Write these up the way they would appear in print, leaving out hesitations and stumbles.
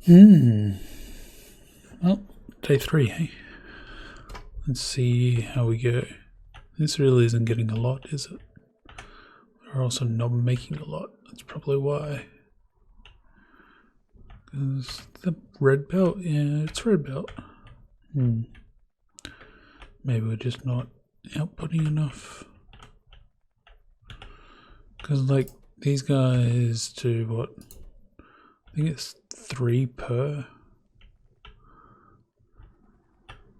Well, day 3, hey? Let's see how we go. This really isn't getting a lot, is it? We're also not making a lot. That's probably why. Because the red belt, yeah, it's red belt. Maybe we're just not outputting enough. Because, like, these guys do what? I think it's 3 per.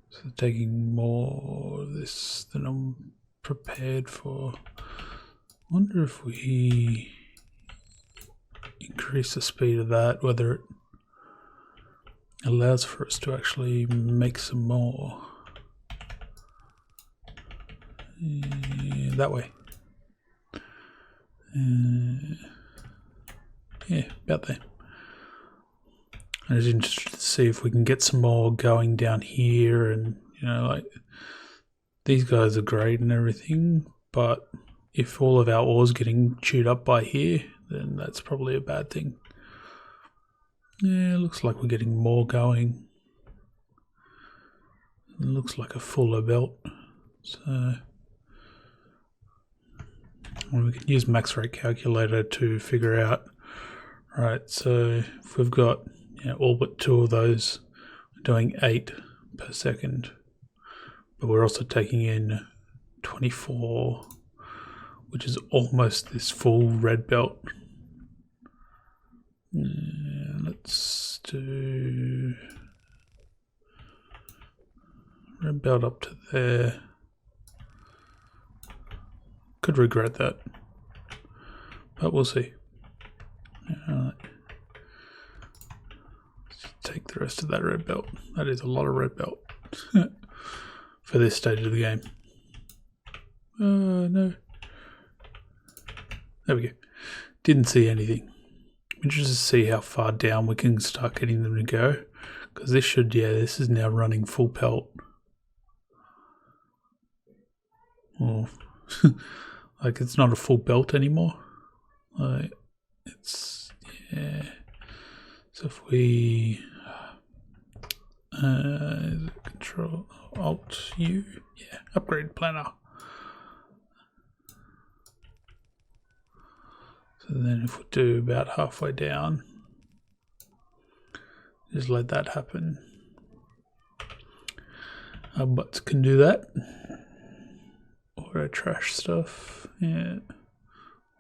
So taking more of this than I'm prepared for. I wonder if we increase the speed of that, whether it allows for us to actually make some more. That way. Yeah, about there. I was interested to see if we can get some more going down here, and you know, like, these guys are great and everything, but if all of our ore's getting chewed up by here, then that's probably a bad thing. Yeah, it looks like we're getting more going. It looks like a fuller belt. So we can use MaxRateCalculator to figure out, right, so if we've got all but 2 of those, we're doing 8 per second, but we're also taking in 24, which is almost this full red belt. Let's do red belt up to there. Could regret that, but we'll see. Let's take the rest of that red belt. That is a lot of red belt for this stage of the game. No. There we go. Didn't see anything. Interested to see how far down we can start getting them to go, because this should, this is now running full pelt. Oh. Like, it's not a full belt anymore. Like, it's, so if we Control Alt U, upgrade planner. So then if we do about halfway down, just let that happen. Our bots can do that. Or our trash stuff. Yeah.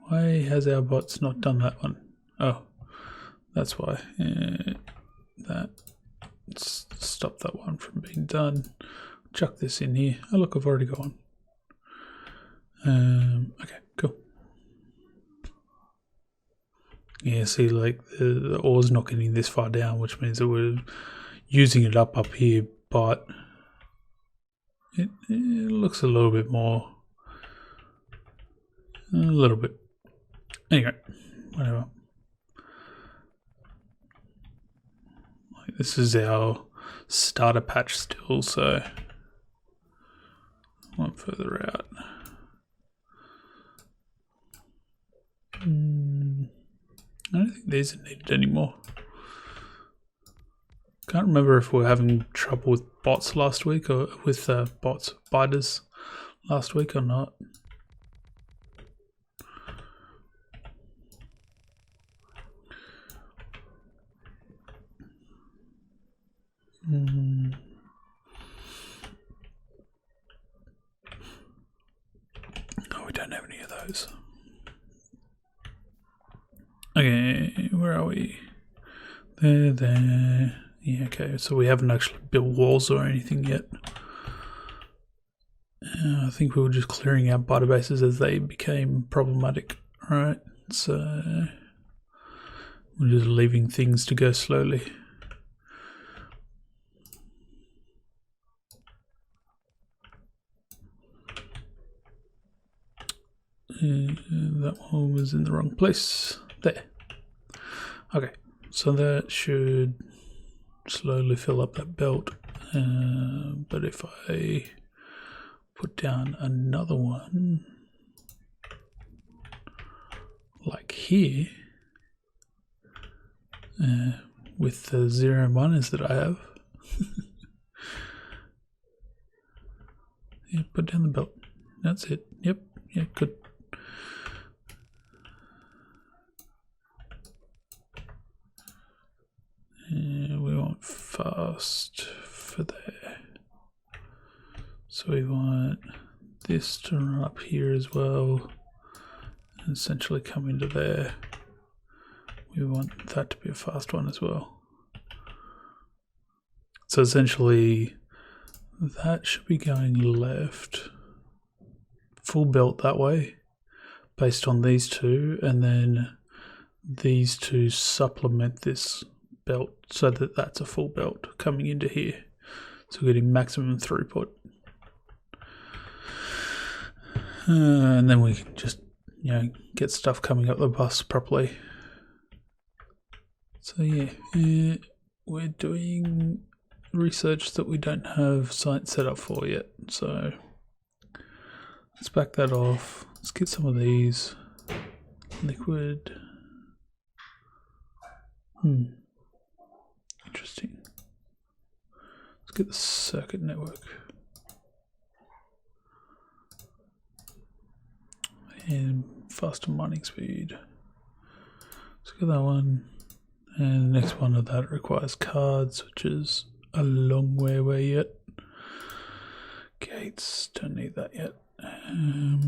Why has our bots not done that one? Oh, that's why. That. Let's stop that one from being done. Chuck this in here. Oh look, I've already got one. Okay, cool. Yeah, see, like the ore's not getting this far down, which means that we're using it up here, but it looks a little bit more. A little bit. Anyway, whatever. Like, this is our starter patch still, so one further out. I don't think these are needed anymore. Can't remember if we were having trouble with bots last week, or with spiders last week or not. Oh, we don't have any of those. Okay, where are we? There. Yeah, okay, so we haven't actually built walls or anything yet. I think we were just clearing out biter bases as they became problematic. Alright, so we're just leaving things to go slowly. That one was in the wrong place. There. Okay, so that should slowly fill up that belt. But if I put down another one, like here, with the 0 miners that I have. Yeah, put down the belt. That's it. Yep. Yeah, good. And we want fast for there. So we want this to run up here as well. And essentially come into there. We want that to be a fast one as well. So essentially that should be going left. Full belt that way based on these two, and then these two supplement this belt so that that's a full belt coming into here. So we're getting maximum throughput. And then we can just, you know, get stuff coming up the bus properly. So yeah, we're doing research that we don't have science set up for yet. So let's back that off. Let's get some of these. Liquid. Interesting. Let's get the circuit network. And faster mining speed. Let's get that one. And the next one of that requires cards, which is a long way away yet. Gates, don't need that yet.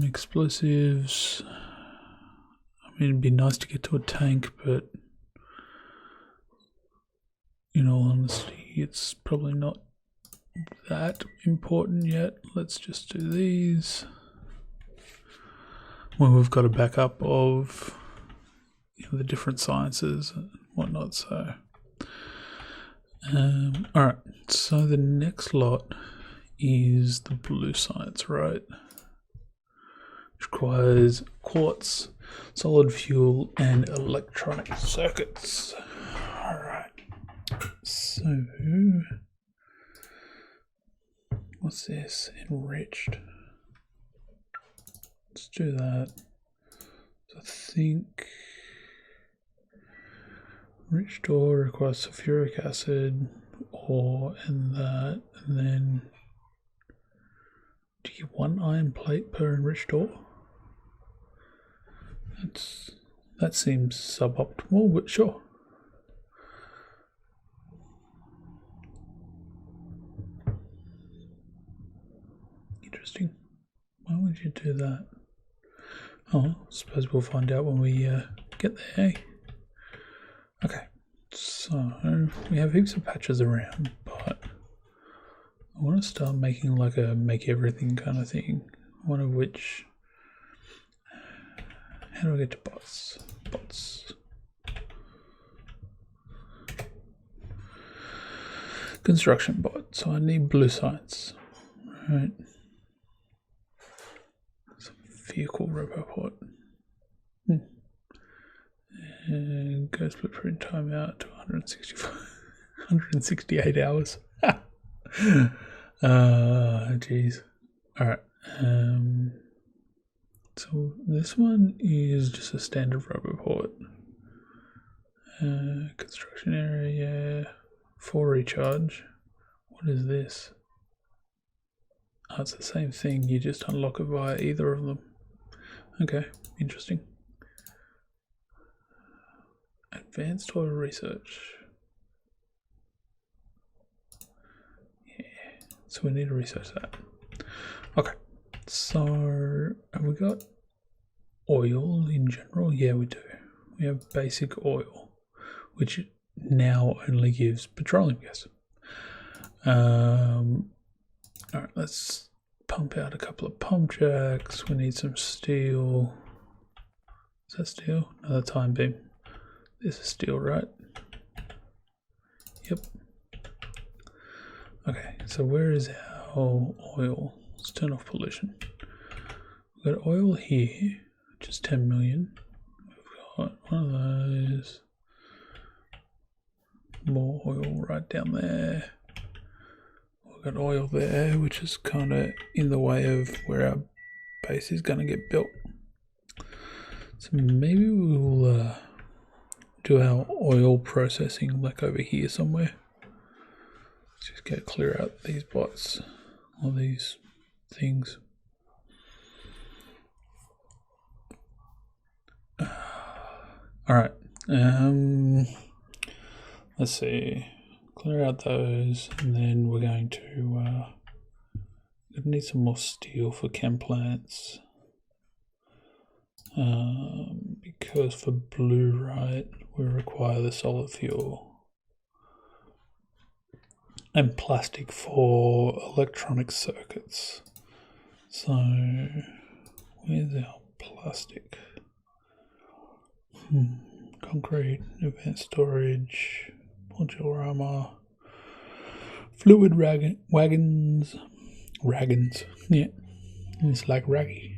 Explosives. I mean, it'd be nice to get to a tank, but in all honesty, it's probably not that important yet. Let's just do these. Well, we've got a backup of, you know, the different sciences and whatnot. So, all right. So the next lot is the blue science, right? Which requires quartz, solid fuel, and electronic circuits. All right. So, what's this? Enriched. Let's do that. So I think enriched ore requires sulfuric acid, ore, and that, and then do you get 1 iron plate per enriched ore? That seems suboptimal, but sure. Interesting. Why would you do that? Oh, I suppose we'll find out when we get there. Okay, so we have heaps of patches around, but I want to start making like a make everything kind of thing. One of which, how do I get to bots? Bots. Construction bot. So I need blue science. Right. Vehicle robopod. And go split print timeout to 168 hours. Geez. Alright. So this one is just a standard robopod. Construction area, 4 recharge. What is this? Oh, it's the same thing, you just unlock it via either of them. Okay, interesting. Advanced oil research. Yeah, so we need to research that. Okay, so have we got oil in general? Yeah, we do. We have basic oil, which now only gives petroleum gas. Alright, let's pump out a couple of pump jacks. We need some steel. Is that steel? No, that's iron beam. This is steel, right? Yep. Okay, so where is our oil? Let's turn off pollution. We've got oil here, which is 10 million. We've got one of those. More oil right down there. We've got oil there, which is kind of in the way of where our base is going to get built. So maybe we'll do our oil processing like over here somewhere. Let's just go clear out these bots, all these things. Alright, let's see, clear out those, and then we're going to need some more steel for chem plants. Because for blue, right, we require the solid fuel. And plastic for electronic circuits. So, where's our plastic? Concrete, advanced storage, modular armor, fluid wagons, yeah, it's like raggy.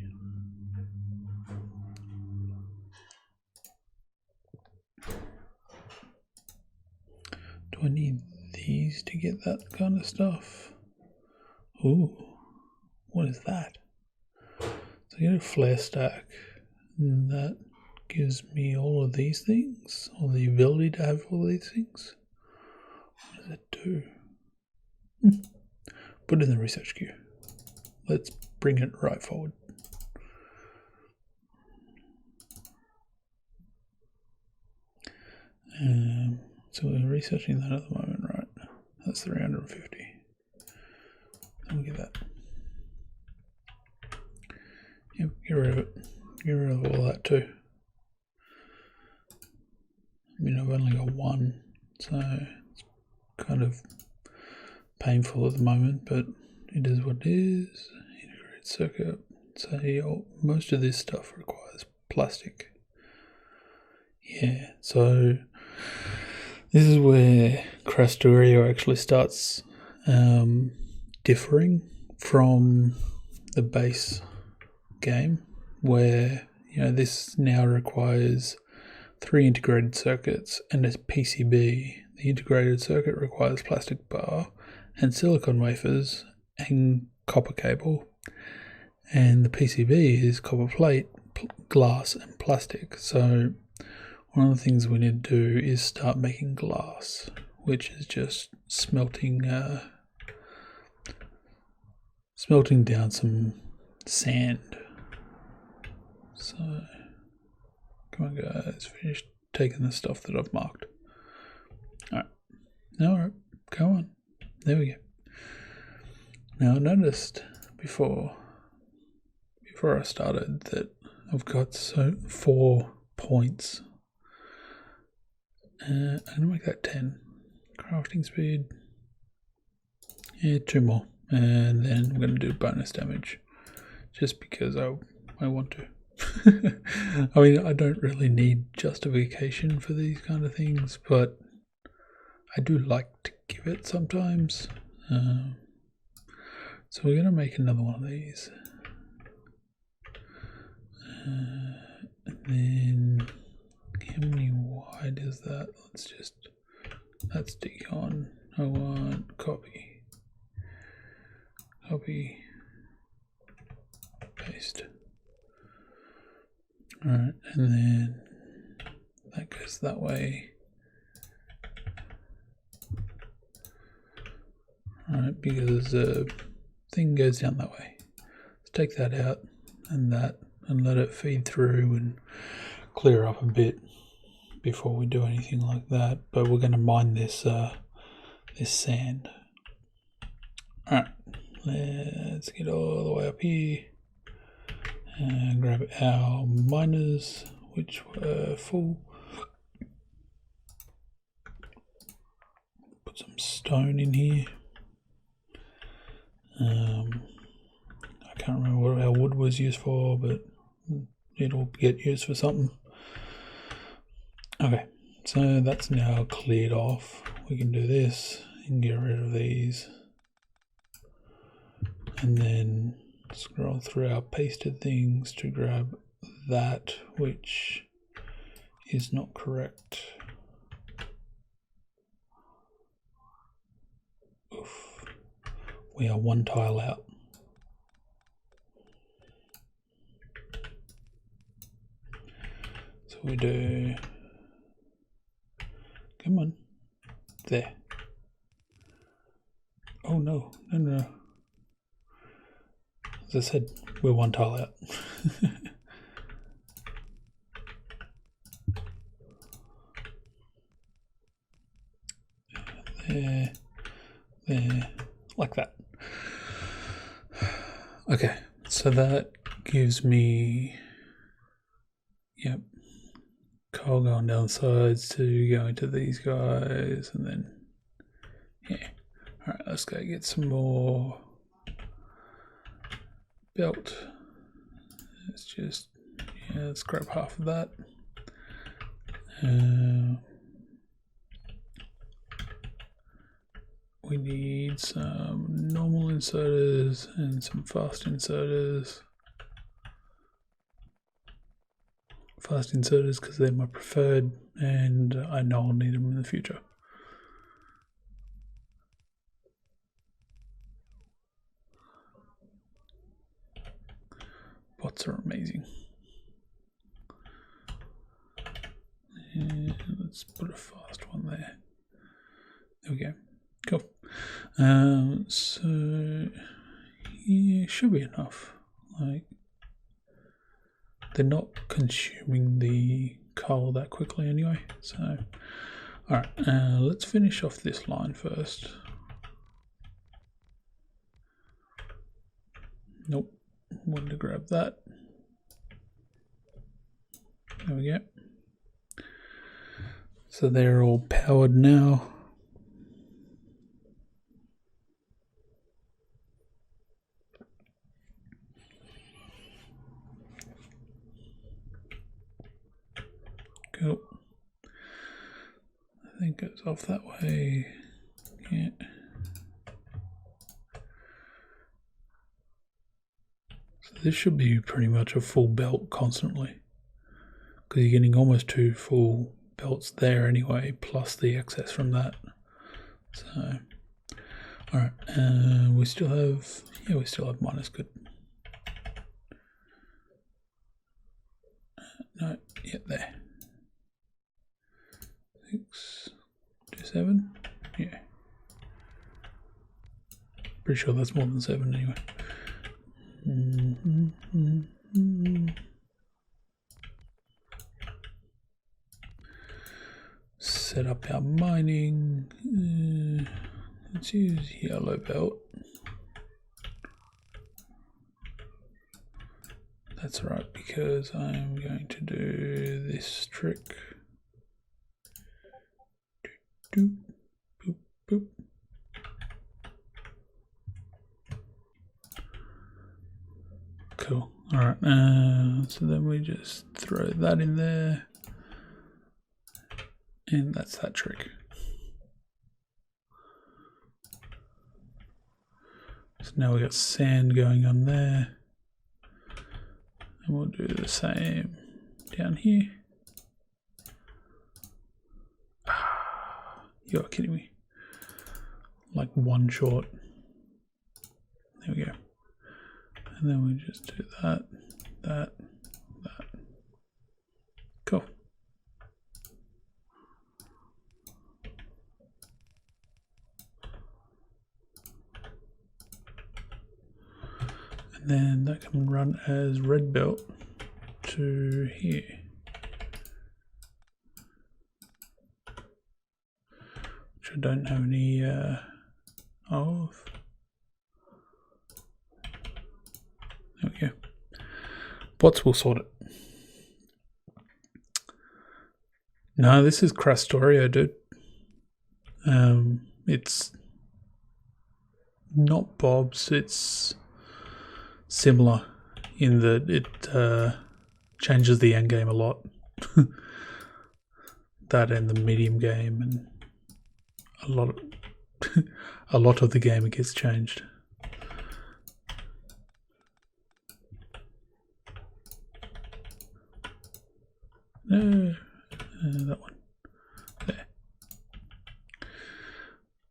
Do I need these to get that kind of stuff? Ooh, what is that? So I get a flare stack, and that gives me all of these things, or the ability to have all these things. What does it do? Put it in the research queue. Let's bring it right forward. So we're researching that at the moment, right? That's 350. Let me get that. Yep, get rid of it. Get rid of all that too. I mean, I've only got one, so it's kind of painful at the moment, but it is what it is. Integrated circuit. So most of this stuff requires plastic. Yeah, so this is where Krastorio actually starts differing from the base game, where this now requires 3 integrated circuits and a PCB. The integrated circuit requires plastic bar and silicon wafers and copper cable, and the PCB is copper plate, glass and plastic. So one of the things we need to do is start making glass, which is just smelting down some sand. So come on guys, finish taking the stuff that I've marked. Alright, come on. There we go. Now I noticed before I started that I've got 4 points. I'm gonna make that 10. Crafting speed. Yeah, 2 more. And then I'm gonna do bonus damage. Just because I want to. I mean, I don't really need justification for these kind of things, but I do like to give it sometimes. So we're gonna make another one of these. And then how many wide is that? That's decon. I want copy, paste. Alright, and then that goes that way. Alright, because the thing goes down that way. Let's take that out and let it feed through and clear up a bit before we do anything like that. But we're going to mine this sand. Alright, let's get all the way up here and grab our miners, which were full. Put some stone in here. I can't remember what our wood was used for, but it'll get used for something. Okay, so that's now cleared off. We can do this and get rid of these. And then scroll through our pasted things to grab that, which is not correct. Oof. We are 1 tile out. So we do There. Oh no, no. As I said, we're one tile out. There, like that. Okay, so that gives me, yep, coal going down the sides to go into these guys, and then, yeah. Alright, let's go get some more belt. Let's just, yeah, let's grab half of that. We need some normal inserters and some fast inserters. Fast inserters because they're my preferred, and I know I'll need them in the future. Bots are amazing. And let's put a fast one there. There we go. Cool. So yeah, should be enough. Like, they're not consuming the coal that quickly anyway. So, all right, let's finish off this line first. Nope, wanted to grab that. There we go. So they're all powered now. Cool. I think it's off that way. Yeah. So this should be pretty much a full belt constantly, because you're getting almost 2 full belts there anyway, plus the excess from that. So, all right, we still have minus, good. No, yeah, there. 6 to 7, yeah. Pretty sure that's more than 7 anyway. Set up our mining. Let's use yellow belt. That's right, because I'm going to do this trick. Doop, boop, boop. Cool. All right. So then we just throw that in there, and that's that trick. So now we got sand going on there, and we'll do the same down here. You're kidding me. Like one short. There we go. And then we just do that, that. Cool. And then that can run as red belt to here. Which I don't have any of. There we go. Bots will sort it. No, this is Krastorio, dude. It's not Bob's, it's similar in that it changes the end game a lot. That and the medium game, and a lot of the game it gets changed. That one there.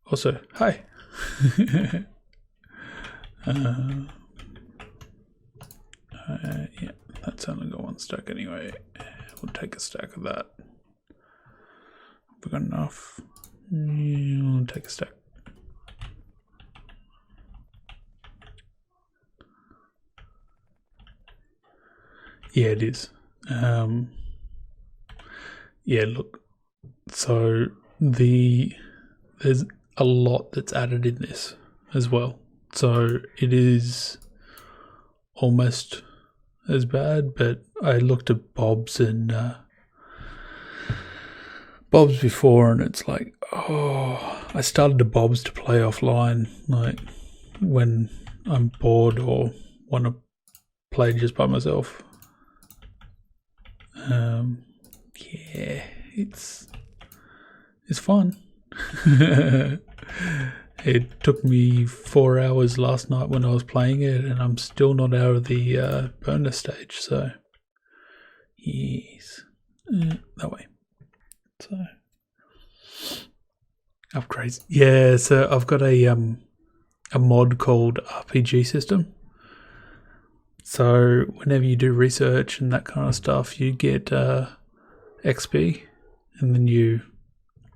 Also, hi. Yeah, that's only got 1 stack anyway. We'll take a stack of that. We've got enough. Take a stack. Yeah, it is. Yeah, look. So there's a lot that's added in this as well. So it is almost as bad, but I looked at Bob's and Bob's before, and it's like, oh, I started the Bob's to play offline, like when I'm bored or want to play just by myself. Yeah, it's fun. It took me 4 hours last night when I was playing it, and I'm still not out of the bonus stage. So, yes, that way. So, upgrades. Yeah, so I've got a mod called RPGsystem. So whenever you do research and that kind of stuff, you get XP, and then you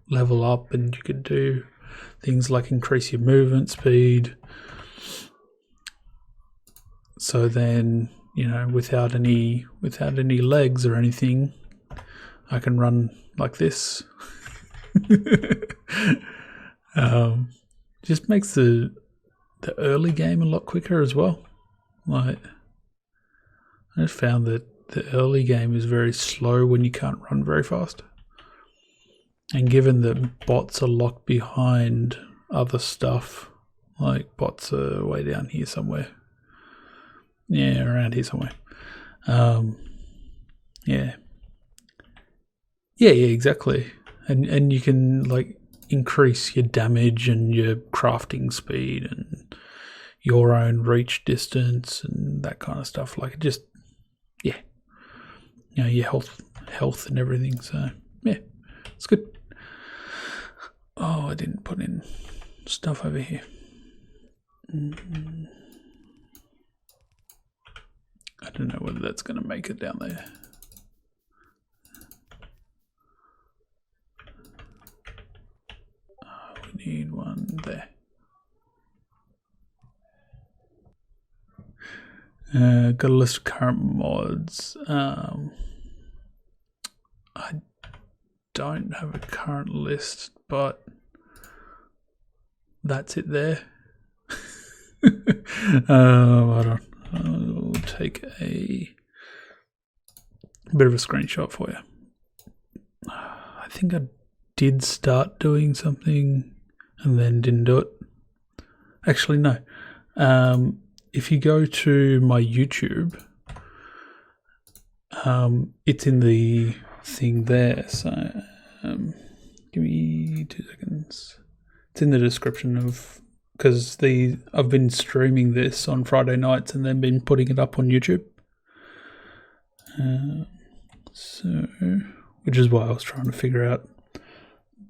level up, and you could do things like increase your movement speed. So then, you know, without any legs or anything, I can run like this. Just makes the early game a lot quicker as well. Like, I just found that the early game is very slow when you can't run very fast. And given that bots are locked behind other stuff, like bots are way down here somewhere. Yeah, around here somewhere. Yeah. Yeah, exactly. And you can like increase your damage and your crafting speed and your own reach distance and that kind of stuff. Like, it just, yeah, you know, your health and everything. So yeah, it's good. Oh, I didn't put in stuff over here. I don't know whether that's going to make it down there. We need one there. Got a list of current mods. I don't have a current list, but that's it there. I'll take a bit of a screenshot for you. I think I did start doing something and then didn't do it. Actually, no. If you go to my YouTube, it's in the thing there. So give me 2 seconds. It's in the description of, because I've been streaming this on Friday nights and then been putting it up on YouTube. So, which is why I was trying to figure out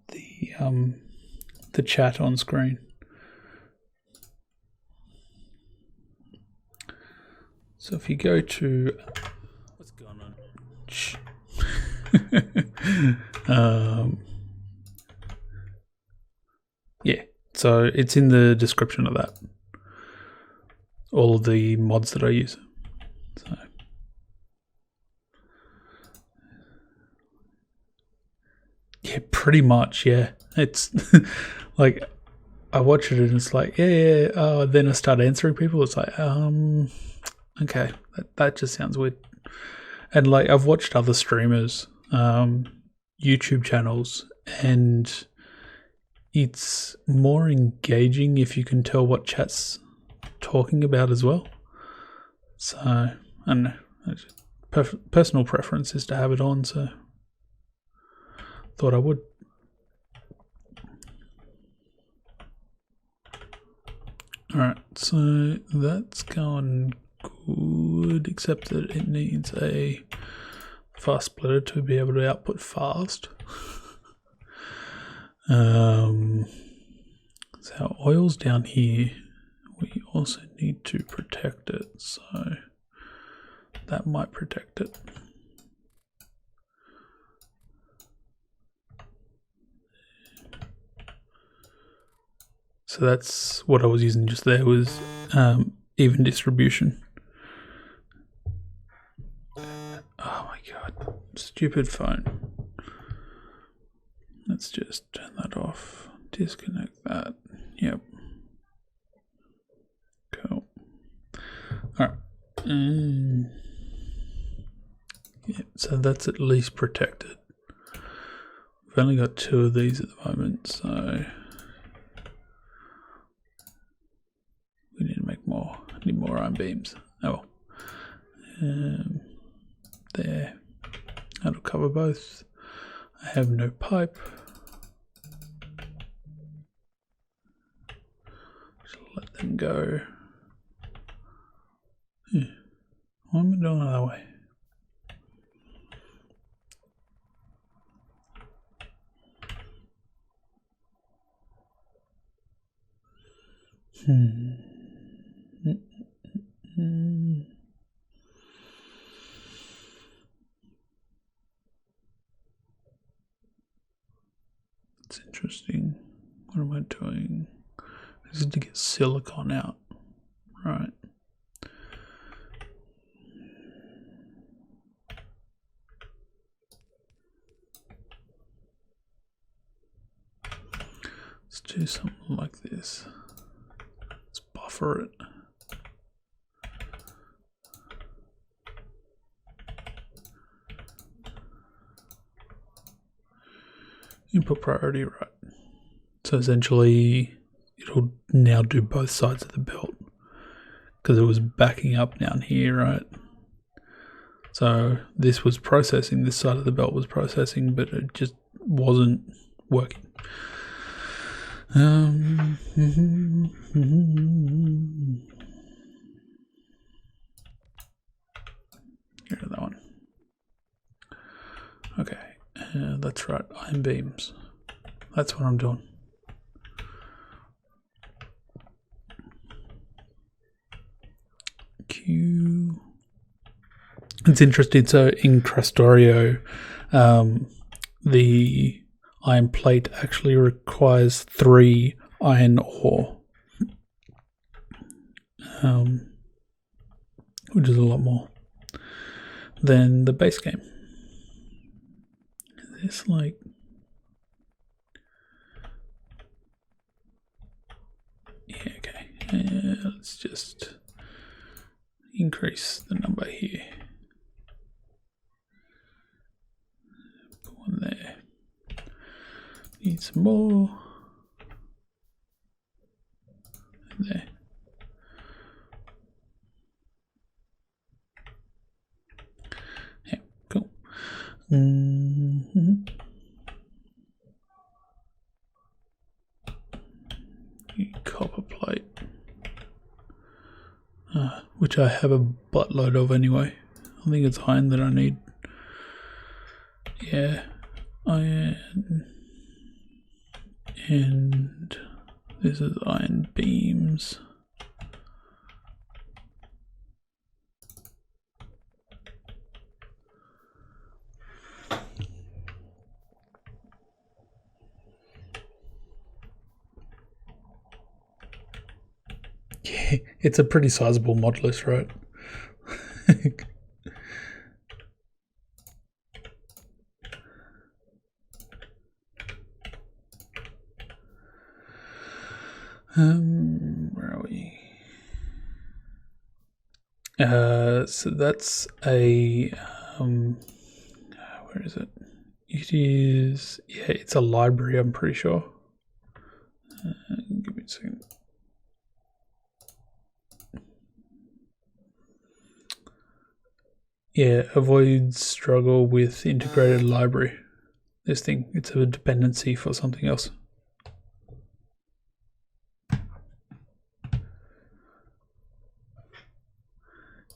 the chat on screen. So if you go to, what's going on? Yeah, so it's in the description of that. All of the mods that I use. So. Yeah, pretty much, yeah. It's like, I watch it and it's like, yeah. Then I start answering people. It's like, okay, that just sounds weird. And like, I've watched other streamers, YouTube channels, and it's more engaging if you can tell what chat's talking about as well. So, I don't know. Personal preference is to have it on, so thought I would. Alright, so that's going good, except that it needs a fast splitter to be able to output fast. So our oil's down here. We also need to protect it, so that might protect it. So that's what I was using just there, was even distribution. Oh my god, stupid phone. Let's just turn that off, disconnect that. Yep. Cool. Alright. Yeah, so that's at least protected. We've only got 2 of these at the moment, so we need to make more. I need more iron beams. Oh well. There. That'll cover both. I have no pipe. Just let them go. Why am I doing it that way? It's interesting. What am I doing? This is to get silicon out, right? Let's do something like this. Let's buffer it. Input priority, right. So essentially it'll now do both sides of the belt because it was backing up down here, right? So this was processing, this side of the belt was processing, but it just wasn't working. Here's that one. Okay. That's right, iron beams. That's what I'm doing. Q. It's interesting. So in Krastorio, the iron plate actually requires 3 iron ore, which is a lot more than the base game. It's like, yeah, okay. Let's just increase the number here. Put one there. Need some more. And there. Yeah, cool. Copper plate, which I have a buttload of anyway. I think it's iron that I need. Yeah, iron, and this is iron beams. Yeah, it's a pretty sizable mod list, right? Where are we? So that's a where is it? It is, yeah, it's a library, I'm pretty sure. Give me a second. Yeah, avoid struggle with integrated library. This thing, it's a dependency for something else.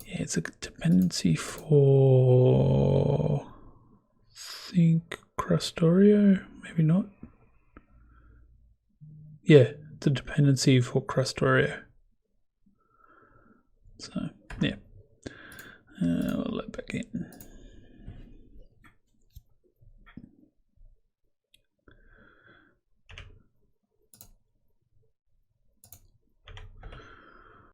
Yeah, it's a dependency for, I think, Krastorio, maybe not. Yeah, it's a dependency for Krastorio. So, yeah. I'll let back in.